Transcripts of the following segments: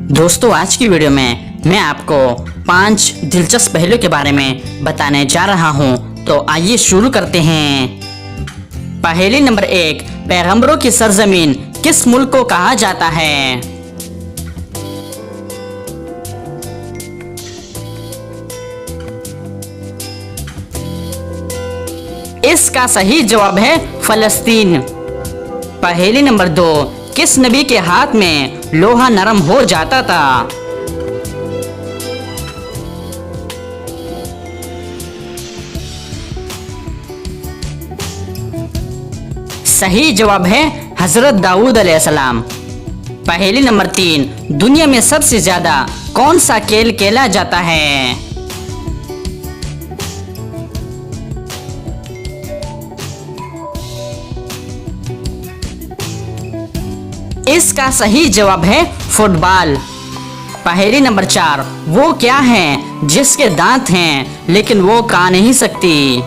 दोस्तों आज की वीडियो में मैं आपको 5 दिलचस्प पहलुओं के बारे में बताने जा रहा हूं, तो आइए शुरू करते हैं। पहेली नंबर 1, पैगंबरों की सरजमीन किस मुल्क को कहा जाता है? इसका सही जवाब है फलस्तीन। पहेली नंबर 2, किस नबी के हाथ में लोहा नरम हो जाता था? सही जवाब है हजरत दाऊद अलैहिस्सलाम। पहेली नंबर 3, दुनिया में सबसे ज्यादा कौन सा खेल खेला जाता है? इसका सही जवाब है फुटबॉल। पहेली नंबर 4, वो क्या है जिसके दांत हैं लेकिन वो खा नहीं सकती?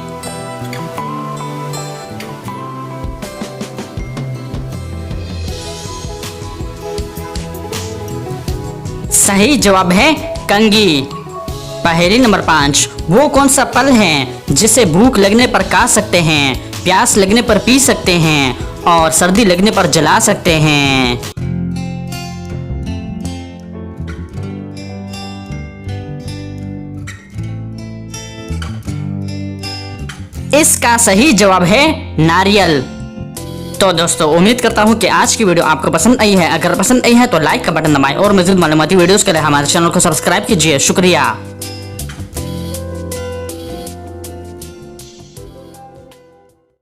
सही जवाब है कंघी। पहेली नंबर 5, वो कौन सा फल है जिसे भूख लगने पर खा सकते हैं, प्यास लगने पर पी सकते हैं और सर्दी लगने पर जला सकते हैं? इसका सही जवाब है नारियल। तो दोस्तों उम्मीद करता हूं कि आज की वीडियो आपको पसंद आई है। अगर पसंद आई है तो लाइक का बटन दबाएं और मज़ीद मालूमाती वीडियोस के लिए हमारे चैनल को सब्सक्राइब कीजिए। शुक्रिया।